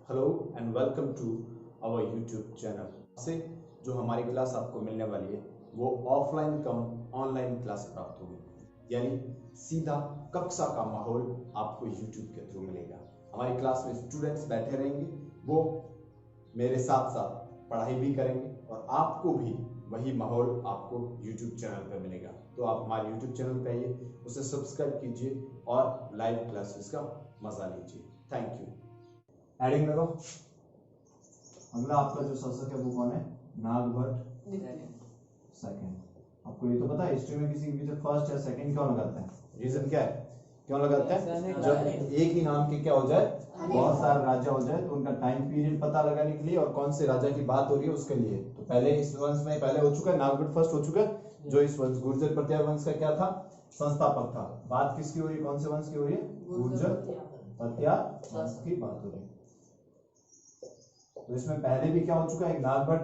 Hello and welcome to our YouTube channel. से जो हमारी क्लास आपको मिलने वाली है वो ऑफलाइन कम ऑनलाइन क्लास प्राप्त होगी, यानी सीधा कक्षा का माहौल आपको यूट्यूब के थ्रू मिलेगा। हमारी क्लास में स्टूडेंट्स बैठे रहेंगे, वो मेरे साथ साथ पढ़ाई भी करेंगे और आपको भी वही माहौल आपको YouTube चैनल पर मिलेगा। तो आप हमारे YouTube चैनल पे आइए, उसे सब्सक्राइब कीजिए और लाइव क्लासेस का मजा लीजिए। Thank you. हेडिंग लगाओ। अगला आपका जो शासक है वो कौन है? नागभट्ट सेकंड। आपको ये तो पता है हिस्ट्री में किसी के पीछे फर्स्ट या सेकंड क्यों लगाते हैं? रीजन क्या है? क्यों लगाते हैं? जब एक ही नाम के क्या हो जाए, बहुत सारे राजा हो जाए, तो उनका टाइम पीरियड पता लगाने के लिए और कौन से राजा की बात हो रही है उसके लिए। तो पहले इस वंश में पहले हो चुका है, नागभट्ट फर्स्ट हो चुका है। जो इस वंश गुर्जर प्रत्यार वंश का क्या था? संस्थापक था। बात किसकी हो रही है? कौन से वंश की हो रही है? गुर्जर प्रत्यार वंश की बात हो रही है। तो इसमें पहले भी क्या हो चुका है? एक नागभट्ट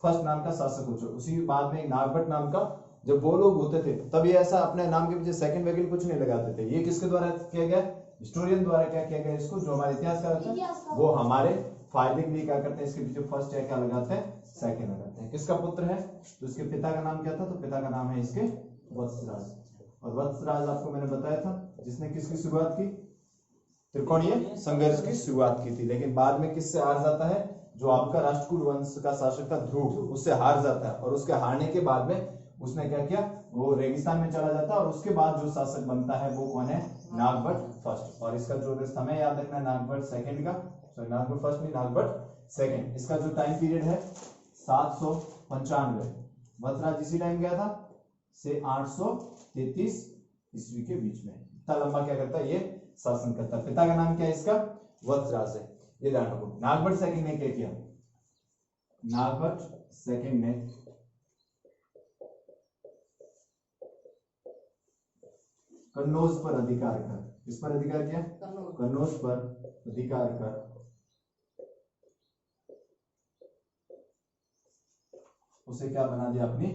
फर्स्ट नाम का शासक हो चुका, उसी बाद में एक नागभट्ट नाम का। जब वो लोग होते थे तब ये ऐसा अपने नाम के पीछे सेकंड वैकल्पिक कुछ नहीं लगाते थे। ये किसके द्वारा किया गया? हिस्टोरियन द्वारा क्या किया गया? इसको जो हमारे इतिहासकार होते हैं वो हमारे फायदे के लिए क्या करते हैं? इसके पीछे फर्स्ट या क्या लगाते हैं? सेकंड लगाते हैं। किसका पुत्र है? तो इसके पिता का नाम क्या था? तो पिता का नाम है इसके वत्सराज। और वत्सराज आपको मैंने बताया था जिसने किसकी शुरुआत की? त्रिकोणीय संघर्ष की शुरुआत की थी। लेकिन बाद में किससे हार जाता है? जो आपका राष्ट्रकूट वंश का शासक था ध्रुव, उससे हार जाता है। और उसके हारने के बाद में उसने क्या किया? वो रेगिस्तान में चला जाता है और उसके बाद जो शासक बनता है वो कौन है? नागभट्ट फर्स्ट। और इसका जो समय याद रखना है नागभट्ट सेकंड का, सॉरी नागभट्ट फर्स्ट नहीं, नागभट्ट सेकंड। इसका जो टाइम पीरियड है 795। वत्सराज इसी टाइम गया था से 833 ईस्वी के बीच में। इतना लंबा क्या करता है? ये शासन करता है। पिता का नाम क्या है इसका? वत्सराज है। ये ध्यान रखो। नागभट्ट सेकंड ने क्या किया? नागभट्ट सेकंड ने कन्नौज पर अधिकार कर, किस पर अधिकार किया? कन्नौज पर अधिकार कर उसे क्या बना दिया? अपनी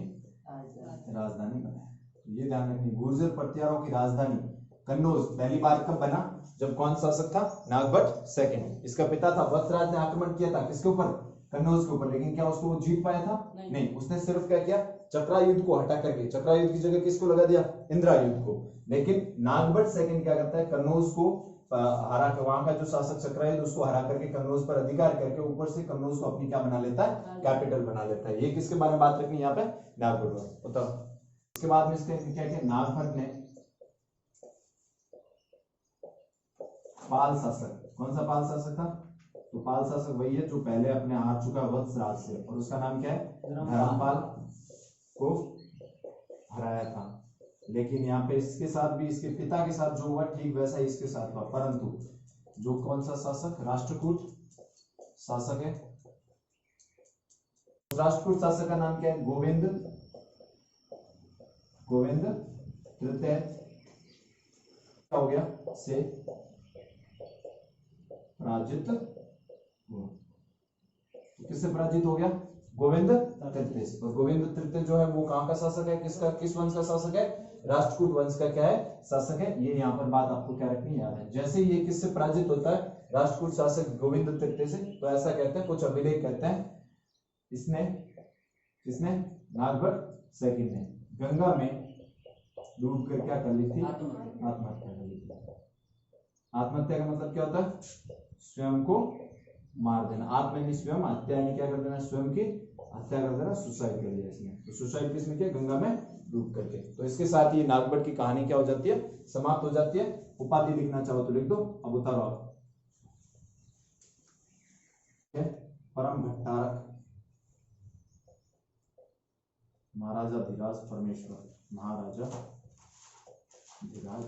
राजधानी बनाया। तो ये ध्यान रखनी, गुर्जर प्रत्यारों की राजधानी कन्नौज पहली बार कब बना? जब कौन शासक था? नागभट्ट सेकंड। इसका पिता था वत्सराज ने आक्रमण किया था किसके ऊपर? कन्नौज के ऊपर। लेकिन क्या उसको वो जीत पाया था? नहीं। उसने सिर्फ क्या किया? चक्रा युद्ध को हटा करके चक्रा युद्ध की जगह किसको लगा दिया? इंदिरा युद्ध को। लेकिन नागभट्ट सेकंड क्या करता है? कन्नौज को हरा कर, वहां का जो शासक चक्रायुध उसको हरा करके कन्नौज पर अधिकार करके ऊपर से कन्नौज को अपनी क्या बना लेता है? कैपिटल बना लेता है। ये किसके बारे में बात रखनी है यहाँ पे? नागभट्ट। बताओ। इसके बाद में इसके क्या क्या? नागभट्ट ने पाल शासक, कौन सा पाल शासक था? तो पाल शासक वही है जो पहले अपने हार चुका वत्सराज से, और उसका नाम क्या है? धर्मपाल को हराया था। लेकिन यहाँ पे इसके साथ भी, इसके पिता के साथ जो हुआ ठीक वैसा ही इसके साथ हुआ। परंतु जो कौन सा शासक? राष्ट्रकूट शासक है। राष्ट्रकूट शासक का नाम क्या है? गोविंद तृतीय हो गया से पराजित हुआ। किससे पराजित हो गया? गोविंद तृतीय से। और गोविंद तृतीय जो है वो कहां का शासक है? किसका, किस वंश का शासक है? राष्ट्रकूट वंश का क्या है? शासक है। ये यहाँ पर बात आपको क्या रखनी याद है। जैसे ये किससे पराजित होता है? राष्ट्रकूट शासक गोविंद तृतीय से, तो ऐसा कहते हैं, कुछ अभिलेख कहते हैं इसने नागभट्ट सेकंड ने गंगा में डूब कर क्या कर ली थी? आत्महत्या कर ली थी। आत्महत्या का मतलब क्या होता है? स्वयं को मार देना। आत्मा यानी स्वयं, हत्या यानी क्या कर देना? स्वयं की हत्या कर देना, सुसाइड कर लिया इसने। तो सुसाइड किसने किया? गंगा में डूब करके। तो इसके साथ ये नागभट्ट की कहानी क्या हो जाती है? समाप्त हो जाती है। उपाधि लिखना चाहो तो लिख दो। अब उतारो आप। परम भट्टारक महाराजा धीराज परमेश्वर, महाराजा धीराज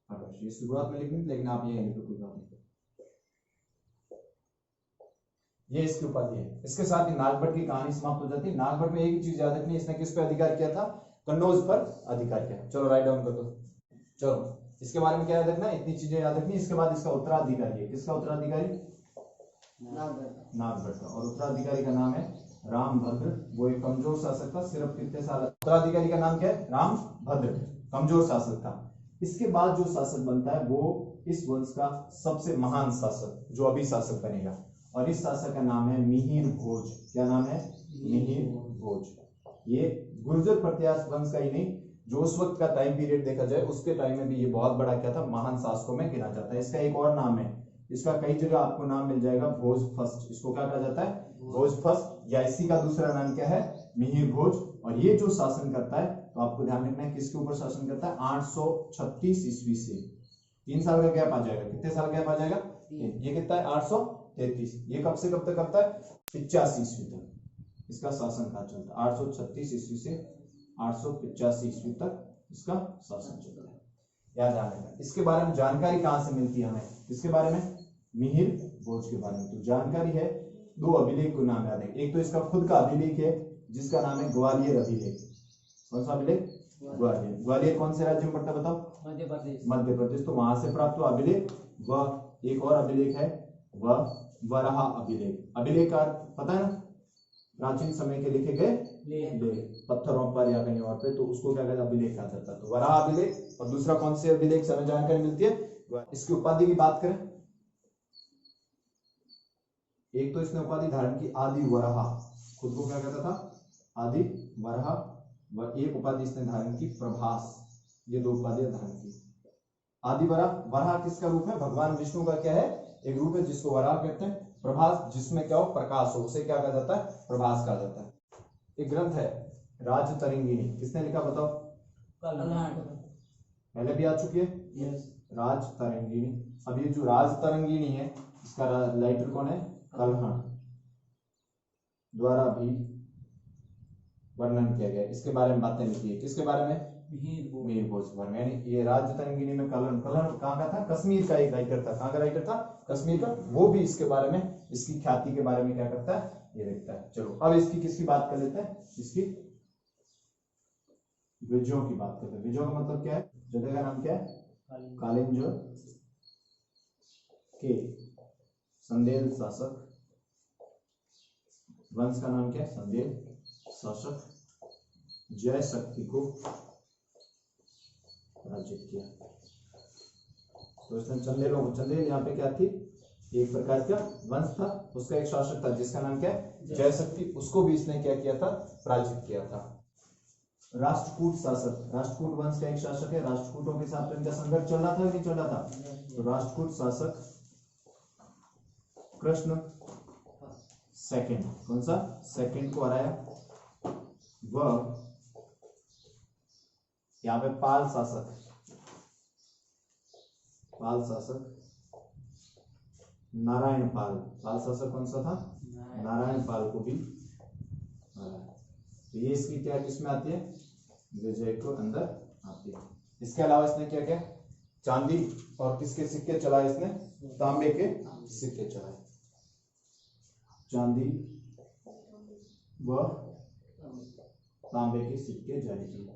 परमेश्वर। शुरुआत में लिखनी, लेकिन आप ये लिखो, कोई बात नहीं। ये इसकी उपाधि है। इसके साथ ही नागभट्ट की कहानी समाप्त हो जाती है। नागभट्ट में एक ही चीज याद रखनी है, इसने किस पे अधिकार किया था? कन्नौज पर अधिकार किया। चलो राइट डाउन कर दो। चलो इसके बारे में क्या याद रखना है? इतनी चीजें याद रखनी। इसके बाद इसका उत्तराधिकारी है। किसका उत्तराधिकारी? नागभट्ट का। और उत्तराधिकारी का नाम है रामभद्र। वो एक कमजोर शासक था, सिर्फ कितने साल? उत्तराधिकारी का नाम क्या है? रामभद्र, कमजोर शासक था। इसके बाद जो शासक बनता है वो इस वंश का सबसे महान शासक जो अभी शासक बनेगा, और इस शासक का नाम है मिहिर भोज। क्या नाम है? मिहिर भोज। ये गुर्जर प्रत्याश वंश का ही नहीं, जो उस वक्त का टाइम पीरियड देखा जाए उसके टाइम में भी ये बहुत बड़ा क्या था, महान शासकों में गिना जाता है। इसका एक और नाम है, इसका कई जगह आपको नाम मिल जाएगा, भोज फर्स्ट। इसको क्या कहा जाता है? भोज फर्स्ट, या इसी का दूसरा नाम क्या है? मिहिर भोज। और ये जो शासन करता है, तो आपको ध्यान रखना है किसके ऊपर शासन करता है? 836 ईस्वी से। 3 साल का गैप आ जाएगा। कितने साल गैप आ जाएगा? ये कितना है? 833। ये कब से कब तक करता है? 85 ईस्वी तक इसका शासन काल चलता है। 836 ईस्वी से 885 ईस्वी तक इसका शासन चलता है। याद रखना। इसके बारे में जानकारी कहां से मिलती है हमें? इसके बारे में मिहिर भोज के बारे में तो जानकारी है। 2 अभिलेख को नाम याद है। एक तो इसका खुद का अभिलेख है जिसका नाम है ग्वालियर अभिलेख। कौन सा अभिलेख? ग्वालियर। ग्वालियर कौन से राज्य में पड़ता है बताओ? मध्य प्रदेश। मध्य प्रदेश। तो वहां से प्राप्त हुआ अभिलेख। वह एक और अभिलेख है, वह वराहा अभिलेख। अभिलेख का पता है ना? प्राचीन समय के लिखे गए लेख पत्थरों पर या कहीं और पे, तो उसको क्या कहते हैं? अभिलेख कहा जाता है। तो वराहा अभिलेख। और दूसरा कौन से अभिलेख से हमें जानकारी मिलती है? इसकी उपाधि की बात करें, एक तो इसने उपाधि धारण की आदि वराहा, खुद को क्या कहता था? आदि वराहा। व एक उपाधि इसने धारण की प्रभास। ये 2 उपाधियां धारण की। आदि वराह। वराह किसका रूप है? भगवान विष्णु का क्या है? एक रूप है जिसको वराह कहते हैं। प्रभास जिसमें क्या हो? प्रकाश हो, उसे क्या कहा जाता है? प्रभास कहा जाता है। एक ग्रंथ है राजतरंगिणी, किसने लिखा बताओ? पहले भी आ चुकी है। राजतरंगिणी। अब ये जो राजतरंगिणी है इसका राइटर कौन है? कल्हण द्वारा भी वर्णन किया गया। इसके बारे में बातें लिखी है। किसके बारे में? मिहिर भोज के बारे में। यानी ये राजतरंगिणी में कल्हण कहाँ का था? कश्मीर का एक राइटर था। कहाँ का राइटर था? कश्मीर का। वो भी इसके बारे में, इसकी ख्याति के बारे में क्या करता है? ये लिखता है। चलो अब इसकी किसकी बात कर लेते हैं? इसकी विजयों की बात करते हैं। विजयों का मतलब क्या है? जगह का नाम क्या है? कालिंजो के संदेल शासक। वंश का नाम क्या है? संदेल शासक। जय शक्ति को पराजित किया। तो इसने चंदेलों को, चंदेल यहाँ पे क्या थी? एक प्रकार का वंश था, उसका एक शासक था जिसका नाम क्या है? जय शक्ति। उसको भी इसने क्या किया था? पराजित किया था। राष्ट्रकूट शासक, राष्ट्रकूट वंश का एक शासक है। राष्ट्रकूटों के साथ इनका संघर्ष चल रहा था नहीं चल रहा था? तो राष्ट्रकूट शासक कृष्ण सेकंड, कौन सा? सेकंड को हराया। वह यहाँ पे पाल शासक, पाल शासक नारायण पाल, पाल शासक कौन सा था? नारायण पाल को भी हराया। तो ये इसकी क्या किसमें आती है? विजय को अंदर आती है। इसके अलावा इसने क्या क्या? चांदी और किसके सिक्के चलाए इसने? तांबे के सिक्के चलाए। चांदी व तांबे के सिक्के जारी किए।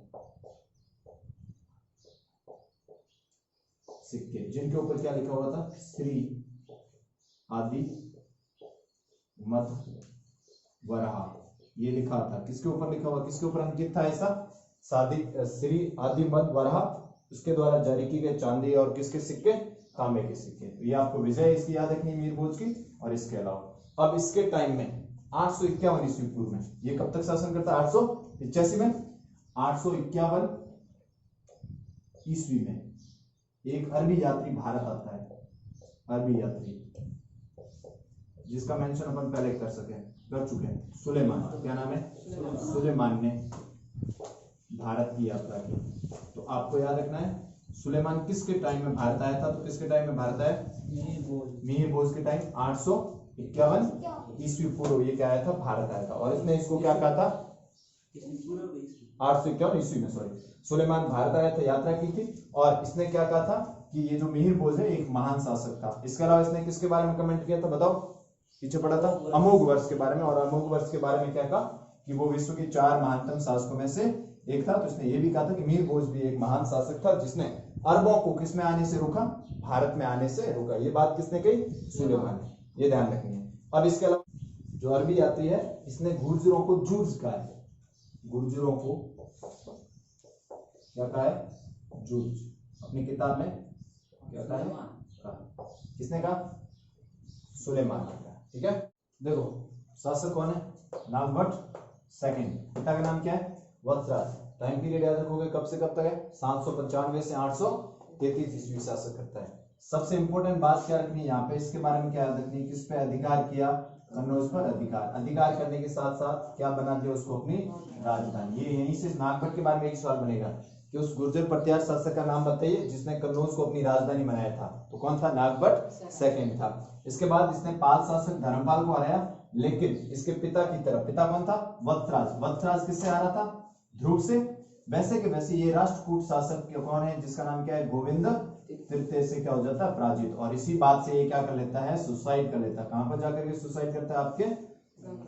सिक्के जिनके ऊपर क्या लिखा हुआ था? श्री आदि मत वराहा, ये लिखा था। किसके ऊपर लिखा हुआ? किसके ऊपर अंकित था ऐसा? श्री आदि मत वराहा, उसके द्वारा जारी की गई चांदी और किसके सिक्के? तांबे के सिक्के। तो ये आपको विजय इसकी याद रखनी है मिहिर भोज की। और इसके अलावा अब इसके टाइम में 851 ईस्वी पूर्व में ये कब तक शासन करता है? 885 में। 851 ईस्वी में एक अरबी यात्री भारत आता है। अरबी यात्री जिसका मेंशन अपन पहले कर चुके हैं, सुलेमान। क्या नाम है? सुलेमान ने भारत की यात्रा की। तो आपको याद रखना है सुलेमान किसके टाइम में भारत आया था? तो किसके टाइम में भारत आया? मिहिर भोज के टाइम 851 ईस्वी पूर्व ये क्या आया था? भारत आया था। और इसने इसको क्या कहा था? 851 ईस्वी में सॉरी सुलेमान भारत आया था, यात्रा की थी। और इसने क्या कहा था कि ये जो मिहिर भोज है एक महान शासक था। इसके अलावा इसने किसके बारे में कमेंट किया था बताओ? पीछे पढ़ा था अमोघ वर्ष के बारे में। और अमोघ वर्ष के बारे में क्या कहा? कि वो विश्व के 4 महानतम शासकों में से एक था। तो इसने ये भी कहा था कि मिहिर भोज भी एक महान शासक था जिसने अरबों को किसमें आने से रोका? भारत में आने से रोका। ये बात किसने कही? सुलेमान ने। ये ध्यान रखनी है। अब इसके अलावा जो अरबी यात्री है इसने गुर्जरों को जूर्ज कहा है। गुर्जरों को क्या कहा है? जूर्ज। अपनी किताब में क्या कहा? किसने कहा? सुलेमान ने कहा। ठीक है, देखो शासक कौन है? नागभट्ट सेकंड। पिता का नाम क्या है? वत्सराज। टाइम पीरियड याद रखोगे कब से कब तक है? 795 से 833 ईस्वी शासक करता है। सबसे इंपॉर्टेंट बात क्या रखनी है यहाँ पे, इसके बारे में क्या याद रखनी है? किस पे अधिकार किया? कन्नौज पर अधिकार। अधिकार करने के साथ साथ क्या बना दिया उसको? अपनी राजधानी। ये यहीं से नागभट्ट के बारे में एक सवाल बनेगा कि उस गुर्जर प्रत्यार शासक का नाम बताइए जिसने कन्नौज को अपनी राजधानी बनाया था। तो कौन था? नागभट्ट सेकंड था। इसके बाद इसने पाल शासक धर्मपाल को हराया, लेकिन इसके पिता की तरफ, पिता कौन था? वत्सराज। वत्सराज किससे हारा था? ध्रुव से। वैसे के वैसे ये राष्ट्रकूट शासक कौन है जिसका नाम क्या है? गोविंद तृतीय से क्या हो जाता है? पराजित। और इसी बात से ये क्या कर लेता है? सुसाइड कर लेता है। कहां पर जाकर के सुसाइड करता है? आपके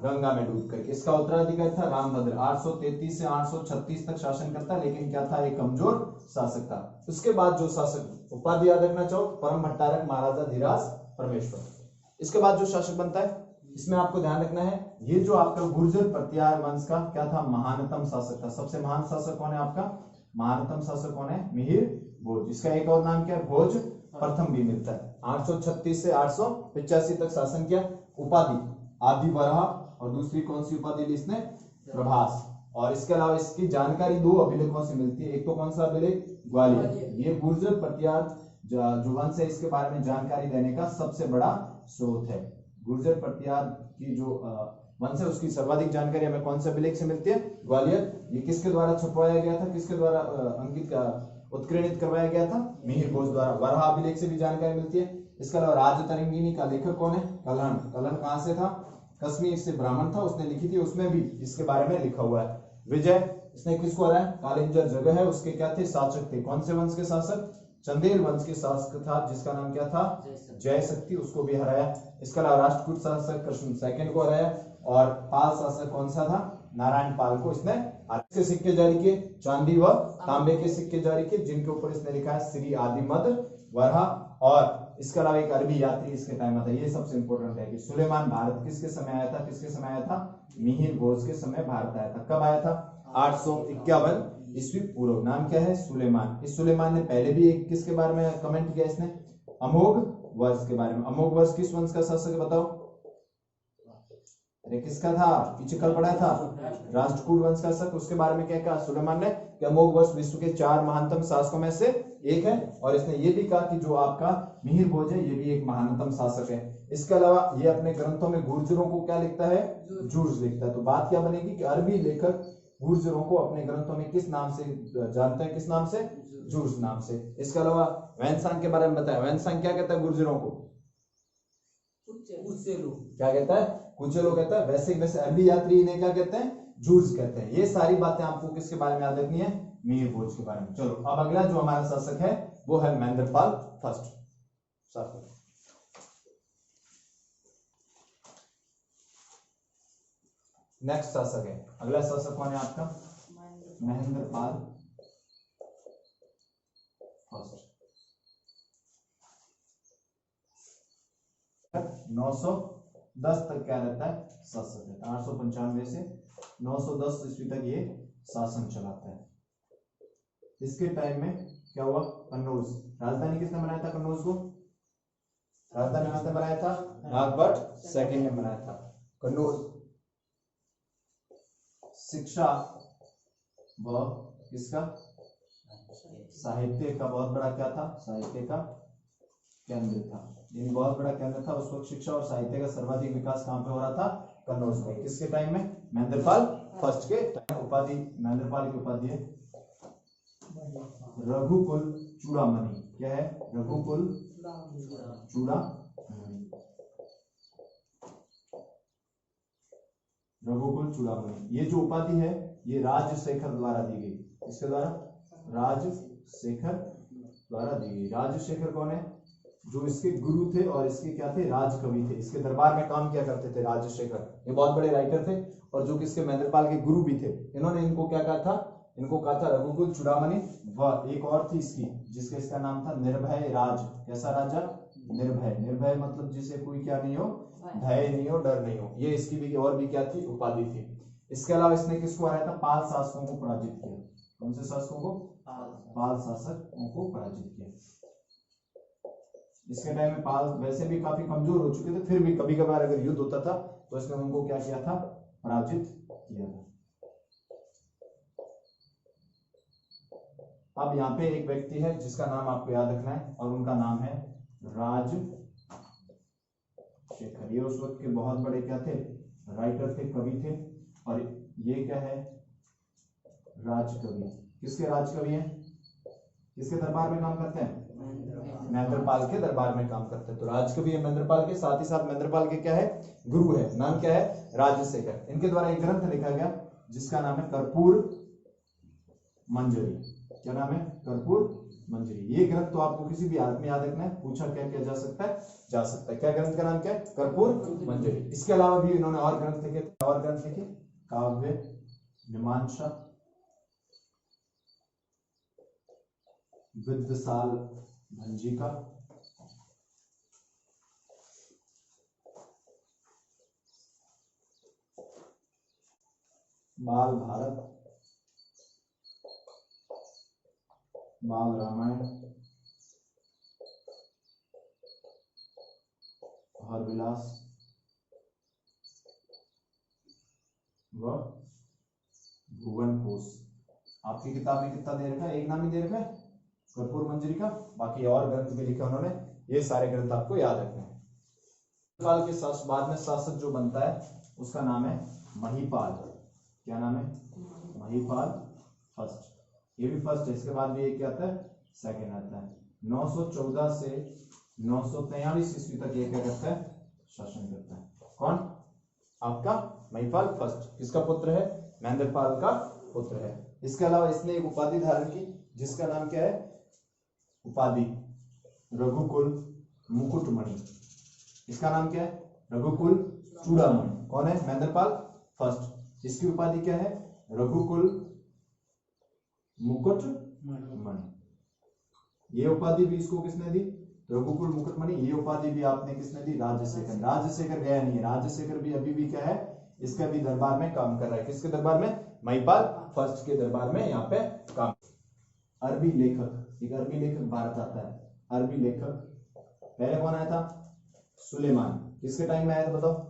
गंगा में डूब करके। इसका उत्तराधिकारी था रामभद्र। 833 से 836 तक शासन करता है, लेकिन क्या था? एक कमजोर शासक था। उसके बाद जो शासक, उपाधि याद रखना चाहो, परम भट्टारक महाराजा धीराज परमेश्वर। इसके बाद जो शासक बनता है, इसमें आपको ध्यान रखना है, ये जो आपका गुर्जर प्रत्यार वंश का क्या था? महानतम शासक था। सबसे महान शासक कौन है आपका? महानतम शासक कौन है? मिहिर भोज। इसका एक और नाम क्या है? भोज प्रथम भी मिलता है। 836 से 885 तक शासन किया। उपाधि आदि वराह, और दूसरी कौन सी उपाधि ली इसने? प्रभास। और इसके अलावा इसकी जानकारी दो अभिलेखों से मिलती है। एक तो कौन सा अभिलेख? ग्वालियर। ये गुर्जर प्रत्यार जो वंश है इसके बारे में जानकारी देने का सबसे बड़ा स्रोत है। गुर्जर प्रत्यार की जो वंश है उसकी सर्वाधिक जानकारी हमें कौन से अभिलेख से मिलती है? ग्वालियर। ये किसके द्वारा छपवाया गया था? किसके द्वारा अंकित उत्कीर्णित करवाया गया था? मिहिर भोज द्वारा। वराह अभिलेख से भी जानकारी मिलती है। इसके अलावा राजतरंगिणी का लेखक कौन है? कल्हण। कल्हण कहां से था? कश्मीर से ब्राह्मण था, उसने लिखी थी, उसमें भी इसके बारे में लिखा हुआ है। विजय, इसने किसको हराया? कालिंजर जगह है उसके क्या थे? शासक थे। कौन से वंश के शासक? चंदेल वंश के शासक था, जिसका नाम क्या था? जय शक्ति। उसको भी हराया। इसके अलावा राष्ट्रकूट शासक कृष्ण सेकंड को हराया। और पाल शासक कौन सा था? नारायण पाल को इसने के सिक्के जारी किए, चांदी व तांबे के सिक्के जारी किए, जिनके ऊपर इसने लिखा है श्री आदिमद वरहा। और इसके अलावा एक अरबी यात्री इसके टाइम आता है। ये सबसे इंपॉर्टेंट है कि सुलेमान भारत किसके समय आया था? किसके समय आया था? मिहिर भोज के समय भारत आया था। कब आया था? 851 ईस्वी पूर्व। नाम क्या है? सुलेमान। इस सुलेमान ने पहले भी एक किसके बारे में कमेंट किया इसने? अमोघ वर्ष के बारे में। अमोघ वर्ष किस वंश का शासक है बताओ? अरे किसका था? पीछे कल पढ़ा था, राष्ट्रकूट वंश का शासक। उसके बारे में क्या कहा सुलेमान ने? कि अमोघ वर्ष विश्व के 4 महानतम शासकों में से एक है। और इसने ये भी कहा कि जो आपका मिहिर भोज है ये भी एक महानतम शासक है। इसके अलावा ये अपने ग्रंथों में गुर्जरों को क्या लिखता है? जुर्ज लिखता है। तो बात क्या बनेगी कि अरबी लेखक गुर्जरों को अपने ग्रंथों में किस नाम से जानते हैं? किस नाम से? जुर्ज नाम से। इसके अलावा वैनसांग के बारे में बताया। वैनसांग क्या कहता है गुर्जरों को? क्या कहता है? कुचेलो कहता है। वैसे अरबी यात्री इन्हें क्या कहते हैं? जुर्ज कहते हैं। ये सारी बातें आपको किसके बारे में याद रखनी है? मिहिर भोज के बारे में। चलो अब अगला जो हमारा शासक है वो है महेंद्रपाल फर्स्ट शासक। नेक्स्ट शासक है, अगला शासक कौन है आपका? महेंद्रपाल फर्स्ट। 910 तक क्या रहता है? शासक रहता है। 895 से 910 ईस्वी तक ये शासन चलाता है। इसके टाइम में क्या हुआ? कन्नौज। राजधानी किसने बनाया था कन्नौज को? राजधानी किसने बनाया था? नागभट्ट सेकंड ने बनाया था। कन्नौज शिक्षा व किसका? साहित्य का बहुत बड़ा क्या था? साहित्य का केंद्र था। यानी बहुत बड़ा केंद्र था। उस वक्त शिक्षा और साहित्य का सर्वाधिक विकास कहां पे हो रहा था? कन्नौज में। किसके टाइम में? महेंद्रपाल फर्स्ट के टाइम। उपाधि महेंद्रपाल की उपाधि है रघुकुल चूड़ामणि। क्या है? रघुकुल चूड़ामणि। रघुकुल चूड़ामणि। ये जो उपाधि है ये राजशेखर द्वारा दी गई। किसके द्वारा? राजशेखर द्वारा दी गई। राजशेखर कौन है? जो इसके गुरु थे और इसके क्या थे? राजकवि थे। इसके दरबार में काम किया करते थे राजशेखर। ये बहुत बड़े राइटर थे और जो किसके? महेंद्रपाल के गुरु भी थे। इन्होंने इनको क्या कहा था? इनको कहा था रघुकुल चूड़ामणि। व एक और थी इसकी जिसका इसका नाम था निर्भय राज। कैसा राजा? निर्भय। निर्भय मतलब जिसे कोई क्या नहीं हो? भय नहीं हो, डर नहीं हो। ये इसकी भी और भी क्या थी? उपाधि थी। इसके अलावा इसने किसको हराया था? पाल शासकों को पराजित किया। कौन से शासकों को? पाल शासकों को पराजित किया। इसके टाइम में पाल वैसे भी काफी कमजोर हो चुके थे, फिर भी कभी कभार अगर युद्ध होता था तो इसने उनको क्या किया था, पराजित किया था। अब यहाँ पे एक व्यक्ति है जिसका नाम आपको याद रखना है और उनका नाम है राजशेखर। ये उस वक्त के बहुत बड़े क्या थे, राइटर थे, कवि थे। और ये क्या है, राजकवि। किसके राजकवि हैं, किसके दरबार में काम करते हैं, महेंद्रपाल के दरबार में काम करते हैं। तो राजकवि है महेंद्रपाल के, साथ ही साथ महेंद्रपाल के क्या है, गुरु है, नाम क्या है, राजशेखर। इनके द्वारा एक ग्रंथ लिखा गया जिसका नाम है कर्पूर मंजरी। क्या नाम है, कर्पूर मंजरी। ये ग्रंथ तो आपको किसी भी हालत में याद रखना है, पूछा क्या क्या जा सकता है, जा सकता है। क्या ग्रंथ का नाम क्या है, कर्पूर मंजरी। इसके अलावा भी इन्होंने और ग्रंथ लिखे थे, और ग्रंथ लिखे, काव्य मीमांसा, विद्वसाल भंजिका, बाल भारत, बाल रामायण, हर विलास व भुवन कोश। आपकी किताब में कितना दे रखा है, एक नाम ही दे रखा है, कर्पूर मंजरी का। बाकी और ग्रंथ भी लिखे उन्होंने, ये सारे ग्रंथ आपको याद रखने हैं। काल के बाद में शासक जो बनता है उसका नाम है महीपाल। क्या नाम है, महीपाल फर्स्ट। ये भी फर्स्ट है, इसके बाद भी एक क्या आता है, सेकंड आता है। 914 से 943 ईस्वी तक ये क्या करता है, शासन करता है। कौन, आपका महीपाल फर्स्ट। किसका पुत्र है, महेंद्रपाल का पुत्र है। इसके अलावा इसने एक उपाधि धारण की जिसका नाम क्या है, उपाधि रघुकुल मुकुटमणि। इसका नाम क्या है, रघुकुल चूड़ामणि। कौन है, महेंद्रपाल फर्स्ट। इसकी उपाधि क्या है, रघुकुल मुकुटमणि। ये उपाधि भी इसको किसने दी, रघुकुल मुकुटमणि। ये उपाधि भी आपने किसने दी, राजशेखर। राजशेखर गया नहीं है, राजशेखर भी अभी भी क्या है, इसका भी दरबार में काम कर रहा है। किसके दरबार में, महीपाल फर्स्ट के दरबार में यहाँ पे काम। अरबी लेखक, एक अरबी लेखक भारत आता है। अरबी लेखक पहले कौन आया था, सुलेमान। किसके टाइम में आया था बताओ,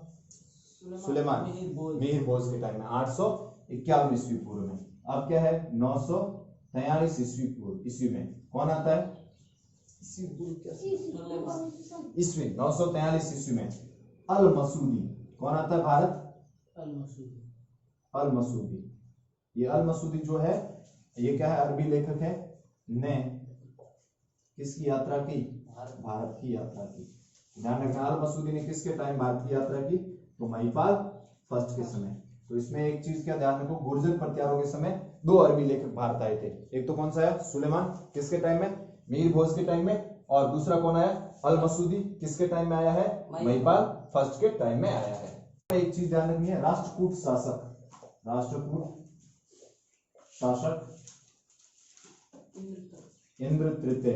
सुलेमान मिहिर बोज के टाइम में 851 ईस्वी पूर्व में। अब क्या है, 943 ईस्वी में कौन आता है, ईस्वी 943 ईस्वी में अल मसूदी। कौन आता है भारत, अल मसूदी। ये अल मसूदी जो है ये क्या है, अरबी लेखक है, ने किसकी यात्रा की, भारत की यात्रा की। ध्यान रखना, अल मसूदी ने किसके टाइम भारत की यात्रा की, तो महीपाल फर्स्ट के समय। तो इसमें एक चीज क्या ध्यान रखो, गुर्जर प्रत्यारों के समय दो अरबी लेखक भारत आए थे। एक तो कौन सा है, सुलेमान, किसके टाइम में, मीर भोज के टाइम में। और दूसरा कौन आया, अल मसूदी, किसके टाइम में आया है, महीपाल फर्स्ट के टाइम में आया है। एक चीज ध्यान रखनी है, राष्ट्रकूट शासक, राष्ट्रकूट शासक इंद्र तृतीय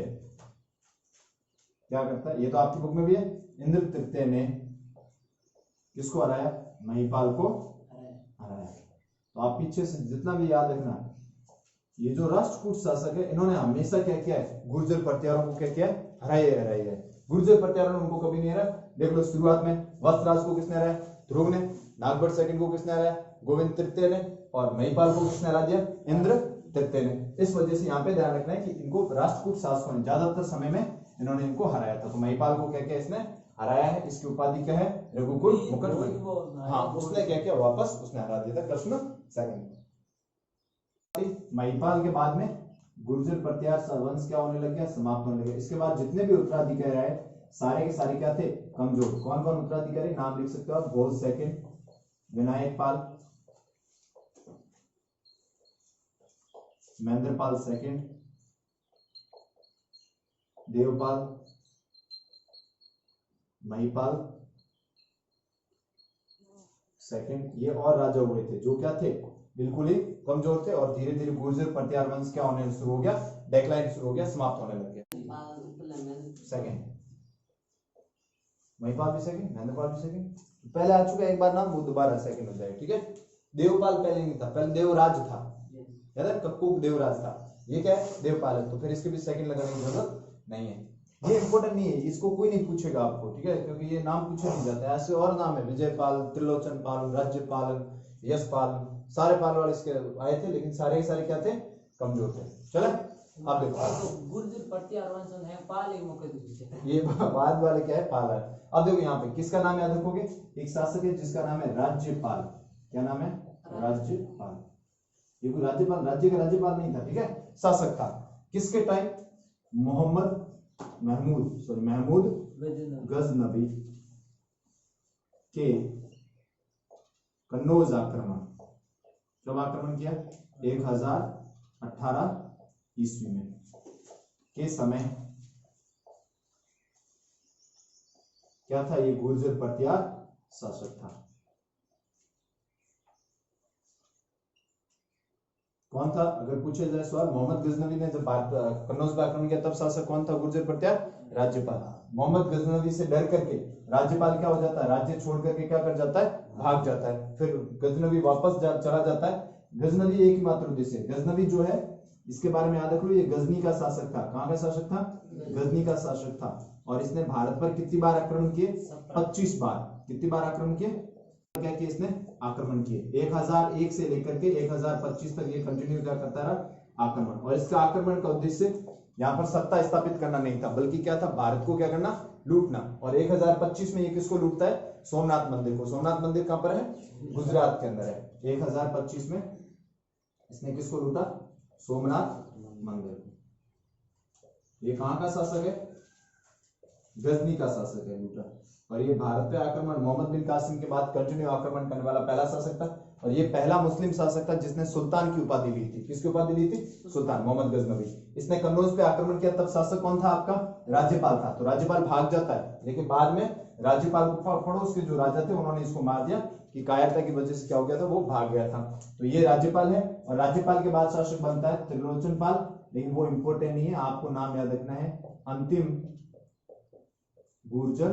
क्या करता है, ये तो आपकी बुक में भी है। इंद्र तृतीय ने किसको हराया, महीपाल को हराया। तो आप पीछे से जितना भी याद रखना, ये जो राष्ट्रकूट शासक है इन्होंने हमेशा क्या किया है, गुर्जर प्रत्यारों को क्या किया है, हराया है। गुर्जर प्रत्यारों ने उनको कभी नहीं हराया। देख लो शुरुआत में वत्सराज को किसने हराया, ध्रुव ने। नागभट्ट सेकंड को किसने हराया, गोविंद तृतीय ने। और महीपाल को किसने हरा दिया, इंद्र तृतीय ने। इस वजह से यहाँ पे ध्यान रखना है कि इनको राष्ट्रकूट शासकों ने ज्यादातर समय में इन्होंने इनको हराया था। तो महीपाल को क्या क्या इसने हराया है, इसकी उपाधि क्या है, रघुकुल मुकुटमणि। हाँ, उसने क्या किया, वापस उसने हरा दिया था कृष्ण सेकंड। महीपाल के बाद में गुर्जर प्रत्यार वंश क्या होने लग गया, समाप्त होने लग गया। इसके बाद जितने भी उत्तराधिकारी आए सारे के सारे क्या थे, कमजोर। कौन कौन उत्तराधिकारी, नाम लिख सकते हो आप, भोज सेकंड, विनायक पाल, महेंद्रपाल सेकंड, देवपाल, महीपाल सेकंड। ये और राजा हुए थे जो क्या थे, बिल्कुल ही कमजोर थे। और धीरे धीरे गुर्जर प्रत्यार वंश क्या होने शुरू हो गया, डेक्लाइन शुरू हो गया, समाप्त होने लग गया। सेकंड महीपाल भी सेकंड, महेंद्रपाल भी सेकंड। पहले आ चुका है एक बार नाम, वो दोबारा सेकंड हो जाएगा, ठीक है। देवपाल पहले नहीं था, पहले देवराज था, याद है, कक्कुक देवराज था। ये क्या है, देवपाल है, तो फिर इसके भी सेकंड लगाने की जरूरत नहीं है। ये इंपॉर्टेंट नहीं है, इसको कोई नहीं पूछेगा आपको, ठीक है, क्योंकि ये नाम पूछे नहीं जाता है। ऐसे और नाम है, विजयपाल, त्रिलोचन पाल, राज्यपाल, यशपाल, सारे पाल वाले इसके आए थे, लेकिन सारे के सारे क्या थे, कमजोर थे। चले आप देखो गुर्जर प्रत्यार वंश है पाल एक मौके दूसरे ये बाद वाले क्या है, पाल है। अब देखो यहाँ पे किसका नाम याद रखोगे, एक शासक है जिसका नाम है राज्यपाल। क्या नाम है, राज्यपाल। ये कोई राज्यपाल, राज्य का राज्यपाल नहीं था, ठीक है, शासक था। किसके टाइम, महमूद गजनबी के कन्नौज आक्रमण, कब आक्रमण किया, 1018 ईस्वी में के समय क्या था, ये गुर्जर प्रत्यार शासक था। कौन था, अगर पूछे जाए सवाल, मोहम्मद गजनवी ने जब कन्नौज पर आक्रमण किया तब शासक कौन था, गुर्जर प्रत्यार, राज्यपाल। मोहम्मद गजनवी से डर करके राज्यपाल क्या हो जाता है, राज्य छोड़ करके क्या कर जाता है, भाग जाता है। फिर गजनवी वापस चला जाता है। गजनवी एक ही मात्र उद्देश्य, गजनवी जो है इसके बारे में याद रखो, ये गजनी का शासक था। कहाँ का शासक था, गजनी का शासक था। और इसने भारत पर कितनी बार आक्रमण किए, 25 बार। कितनी बार आक्रमण किए, क्या किया इसने, आक्रमण किए। 1001 से लेकर के 1025 तक ये कंटिन्यू क्या करता रहा, आक्रमण। और इसका आक्रमण का उद्देश्य यहाँ पर सत्ता स्थापित करना नहीं था, बल्कि क्या था, भारत को क्या करना, लूटना। और 1025 में ये किसको लूटता है, सोमनाथ मंदिर को। सोमनाथ मंदिर कहां पर है, गुजरात के अंदर है। 1025 में इसने किसको लूटा, सोमनाथ मंदिर। ये कहां का शासक है, गजनी का शासक है, लूटा। और ये भारत पे आक्रमण मोहम्मद बिन कासिम के बाद कंटिन्यू आक्रमण करने वाला पहला शासक था। और ये पहला मुस्लिम शासक था जिसने सुल्तान की उपाधि ली थी। किसकी उपाधि ली थी, सुल्तान, मोहम्मद गजनवी। इसने कन्नौज पे आक्रमण किया, तब शासक कौन था आपका, राज्यपाल था। तो राज्यपाल भाग जाता है, लेकिन बाद में राज्यपाल को पड़ोस के जो राजा थे उन्होंने इसको मार दिया, कि कायरता की वजह से क्या हो गया था, वो भाग गया था। तो ये राज्यपाल है। और राज्यपाल के बाद शासक बनता है त्रिलोचन पाल, लेकिन वो इंपोर्टेंट नहीं है, आपको नाम याद रखना है, अंतिम गुर्जर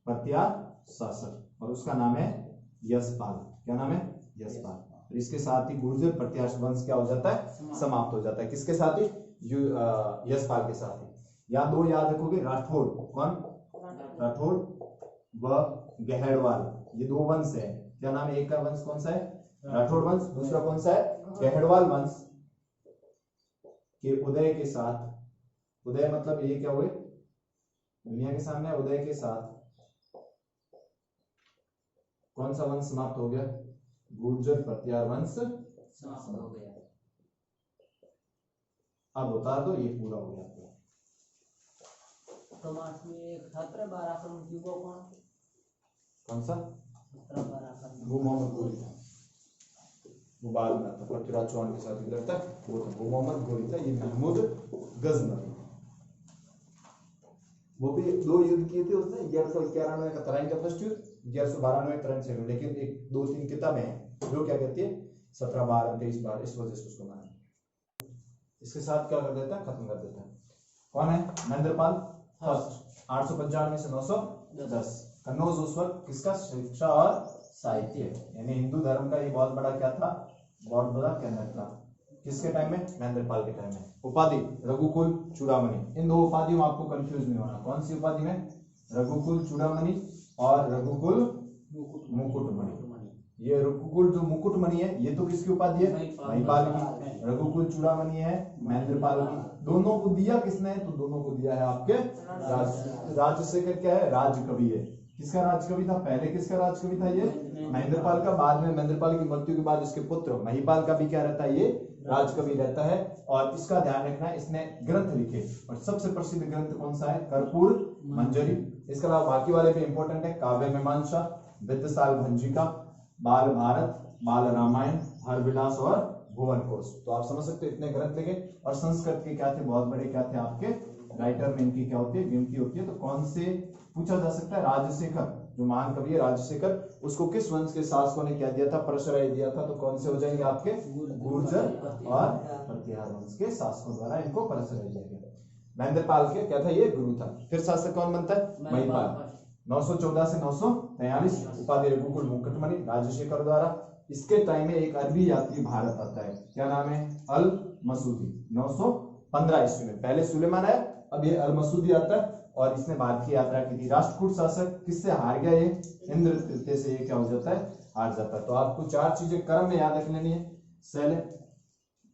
प्रत्यार शासक, और उसका नाम है यशपाल। क्या नाम है, यशपाल। इसके साथ ही गुर्जर प्रत्यार वंश क्या हो जाता है, समाप्त हो जाता है। किसके साथ ही, यशपाल के साथ ही। या दो याद रखोगे, राठौड़, कौन, राठौड़ व गहड़वाल, ये दो वंश है। क्या नाम है, एक का वंश कौन सा है, राठौड़ वंश, दूसरा कौन सा है, गहड़वाल वंश के उदय के साथ, उदय मतलब ये क्या हुए, दुनिया के सामने उदय के साथ कौन सा वंश समाप्त हो गया, गुर्जर प्रत्यार वंश समाप्त हो गया। अब बता दो, ये पूरा हो गया। तो में एक 17 आक्रमण की वो कौन सा, 17 आक्रमण, वो मोहम्मद गोरी था, वो बाद में था, पृथ्वीराज चौहान के साथ लड़ता वो मोहम्मद गोरी था। ये महमूद गजनवी, वो भी 2 युद्ध किए थे उसने, 1191 का तराइन का फर्स्ट युद्ध, 1192 तराइन से, लेकिन एक 2-3 किताबें हैं जो क्या कहती है 17 बार 23 बार, इस वजह से उसको माना। इसके साथ क्या कर देता है, खत्म कर देता है। कौन है, महेंद्रपाल फर्स्ट, 895 से 910। कन्नौज उस वक्त किसका, शिक्षा और साहित्य, यानी हिंदू धर्म का ये बहुत बड़ा क्या था, बहुत बड़ा केंद्र था। किसके टाइम में, महेंद्रपाल के टाइम में। उपाधि, रघुकुल चूड़ामणि। इन दो उपाधियों में आपको कंफ्यूज नहीं होना। कौन सी उपाधि में, रघुकुल चूड़ामणि और रघुकुल मुकुटमणि। ये रघुकुल जो मुकुटमणि है, ये तो किसकी उपाधि है, महिपाल की। रघुकुल चूड़ामणि है महेंद्रपाल की। दोनों को दिया किसने, तो दोनों को दिया है आपके राजशेखर। क्या है, राजकवि है। किसका राजकवि था, पहले किसका राजकवि था, ये महेंद्रपाल का। बाद में महेंद्रपाल की मृत्यु के बाद इसके पुत्र महिपाल का भी क्या रहता है, ये राजकवि रहता है। और इसका ध्यान रखना, इसने ग्रंथ लिखे, और सबसे प्रसिद्ध ग्रंथ कौन सा है, कर्पूर मंजरी। इसके अलावा बाकी वाले भी इंपॉर्टेंट है, काव्य मीमांसा, वित्तसाल भंजिका, बाल भारत, बाल रामायण, हरविलास और भुवन कोश। तो आप समझ सकते हो इतने ग्रंथ लिखे। और संस्कृत के क्या थे, बहुत बड़े क्या थे आपके राइटर में, इनकी क्या होती है, गिनती होती है। तो कौन से पूछा जा सकता है, राजशेखर जो महान कवि है राजशेखर, उसको किस वंश के शासकों ने क्या दिया था, प्रश्रय दिया था। तो कौन से हो जाएंगे आपके, गुर्जर और प्रत्यार वंश के शासकों द्वारा इनको प्रश्रय दिया गया। महेंद्रपाल के क्या था, ये गुरु था। फिर शासक कौन बनता है, महिपाल। 914 से 943, उपाधि रघुकुल मुकुटमणि, राजशेखर द्वारा। इसके टाइम में एक अरबी यात्री भारत आता है, क्या नाम है, अल मसूदी। 915 15 ईस्वी में। पहले सुलेमान आया, अब ये अल-मसूदी आता है और इसने भारत की यात्रा की थी। राष्ट्रकूट शासक किससे हार गया? ये इंद्र तृतीय से ये क्या हो जाता है? हार जाता है। तो आपको 4 चीजें क्रम में याद रख लेनी है। शैल,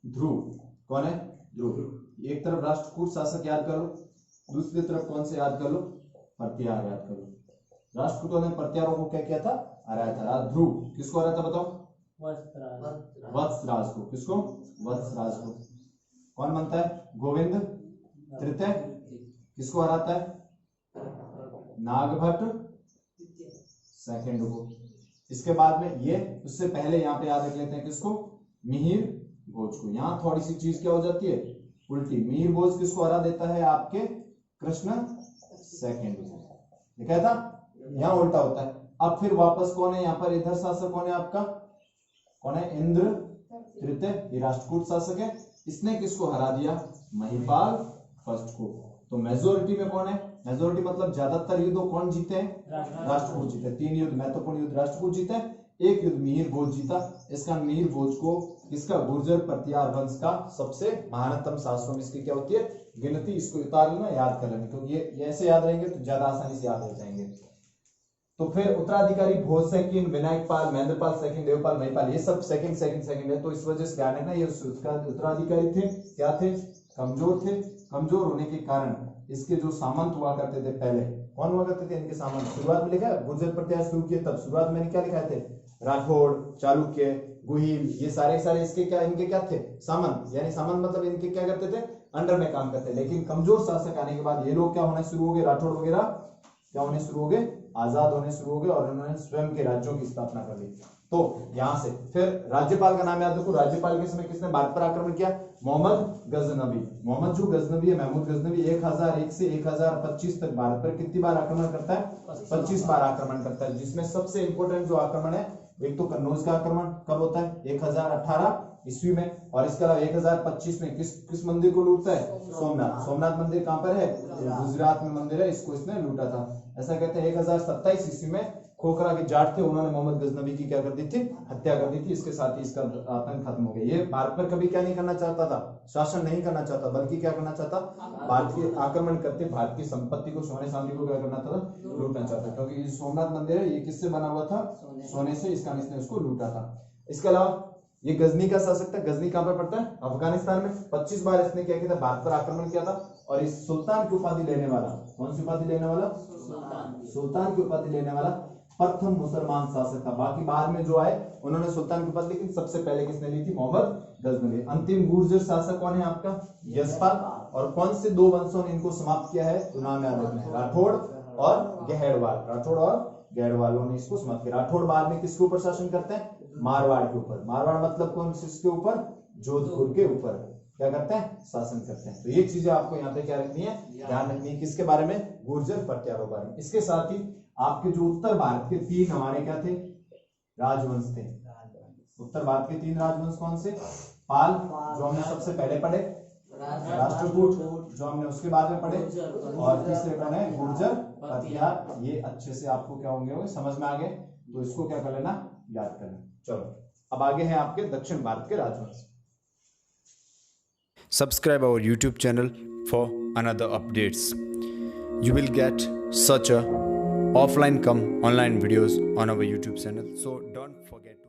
ध्रुव, कौन है? ध्रुव। एक तरफ राष्ट्रकूट शासक याद कर लो, दूसरी तरफ कौन से याद कर लो? पर्तियार याद कर लो। राष्ट्रकूटों ने पर्तियारों को क्या किया था? हराया था। ध्रुव किसको हराया था बताओ? वत्सराज को। किसको? वत्सराज को। कौन बनता है? गोविंद तृतीय किसको हराता है? नागभट्ट सेकंड को। इसके बाद में ये, उससे पहले यहाँ पे याद रख लेते हैं किसको? मिहिर भोज को। यहाँ थोड़ी सी चीज क्या हो जाती है? उल्टी। मिहिर भोज किसको हरा देता है? आपके कृष्ण सेकंड को। लिखा था, यहाँ उल्टा होता है। अब फिर वापस कौन है यहाँ पर? इधर शासक कौन है आपका? कौन है? इंद्र तृतीय, ये राष्ट्रकूट शासक है। इसने किसको हरा दिया? महिपाल फर्स्ट को। तो मेजोरिटी में कौन है? मेजोरिटी मतलब ज्यादातर युद्ध कौन जीते हैं? राष्ट्रकूट जीते। 3 युद्ध, महत्वपूर्ण युद्ध राष्ट्रकूट जीते। 1 युद्ध मिहिर भोज जीता। इसका मिहिर भोज को इसका गुर्जर पर्तियार वंश का सबसे महानतम शासकों में इसकी क्या होती है? गिनती। इसको उतार लेना, याद कर लेना, क्योंकि ये ऐसे याद रहेंगे तो ज्यादा आसानी से याद हो जाएंगे। तो फिर उत्तराधिकारी भोज सेकंड, विनायक पाल, महेंद्रपाल सेकंड, देवपाल, महिपाल, ये सब सेकंड है। तो इस वजह से ध्यान रखना, ये उसका उत्तराधिकारी थे, क्या थे? कमजोर थे। कमजोर होने के कारण इसके जो सामंत हुआ करते थे पहले, कौन हुआ करते थे इनके सामंत? शुरुआत में लिखा है गुर्जर पर्तियार शुरू किए, तब शुरुआत में क्या लिखा थे? राठौड़, चालुक्य, गुहिल, ये सारे इसके क्या, इनके क्या थे? सामंत। यानी सामंत मतलब इनके क्या करते थे? अंडर में काम करते। लेकिन कमजोर शासक आने के बाद ये लोग क्या होने शुरू हो गए? राठौड़ वगैरह क्या होने शुरू हो गए? आजाद होने शुरू हो गए और उन्होंने स्वयं के राज्यों की स्थापना कर दी। तो यहां से फिर राज्यपाल का नाम याद रखो। राज्यपाल के समय किसने भारत पर आक्रमण किया? मोहम्मद गजनबी। मोहम्मद जो गजनबी है, महमूद गजनबी 1001 से 1025 तक भारत पर कितनी बार आक्रमण करता है? 25 बार आक्रमण करता है। जिसमें सबसे इंपोर्टेंट जो आक्रमण है, एक तो कन्नौज का आक्रमण कब होता है? 1018 ईस्वी में। और इसके अलावा 1025 में किस मंदिर को लूटता है? सोमनाथ। सोमनाथ मंदिर कहां पर है? गुजरात में मंदिर है, इसको इसने लूटा था। ऐसा कहते हैं 1027 ईस्वी में खोखरा के जाट थे, उन्होंने मोहम्मद गजनबी की क्या कर दी थी? हत्या कर दी थी। इसके साथ ही इसका आतंक खत्म हो गया। ये भारत पर कभी क्या नहीं करना चाहता था? शासन नहीं करना चाहता, बल्कि क्या करना चाहता? भारत के आक्रमण करते भारत की संपत्ति को, सोने चांदी को क्या करना था? लूटना चाहता। क्योंकि सोमनाथ मंदिर है, ये किससे बना हुआ था? सोने से। इसका इसने उसको लूटा था। इसके अलावा ये गजनी का शासक था। गजनी कहां पर पड़ता है? अफगानिस्तान में। 25 बार इसने क्या किया था? भारत पर आक्रमण किया था। और इस सुल्तान की उपाधि लेने वाला, कौन सी उपाधि लेने वाला? सुल्तान की उपाधि लेने वाला प्रथम मुसलमान शासक था। बाकी बाद में जो आए उन्होंने सुल्तान की उपाधि, लेकिन सबसे पहले किसने ली थी? मोहम्मद गजनवी। अंतिम गुर्जर शासक कौन है आपका? यशपाल। और कौन से 2 वंशों ने इनको समाप्त किया है? तो नाम याद रखना है, राठौड़ और गहड़वाल। राठौड़ और गहड़वालों ने इसको समाप्त किया। राठौड़ बाद में किसके ऊपर शासन करते हैं? मारवाड़ के ऊपर। मारवाड़ मतलब कौन किसके ऊपर? जोधपुर के ऊपर क्या करते हैं? शासन करते हैं। तो ये चीजें आपको यहाँ पे क्या रखनी है? ध्यान रखनी है। किसके बारे में? गुर्जर पर्तियारों बारे में। इसके साथ ही आपके जो उत्तर भारत के 3 हमारे क्या थे? राजवंश थे। उत्तर भारत के 3 राजवंश कौन से? पाल, जो हमने सबसे पहले पढ़े, राष्ट्रकूट, जो हमने उसके बाद में पढ़े, और तीसरे कौन है? गुर्जर पर्तियार। ये अच्छे से आपको क्या होंगे? समझ में आ गए। तो इसको क्या कर लेना? याद करना। चलो अब आगे हैं आपके दक्षिण भारत के राजवंश। Subscribe our YouTube channel for another updates. You will get such a offline come online videos on our YouTube channel. So don't forget.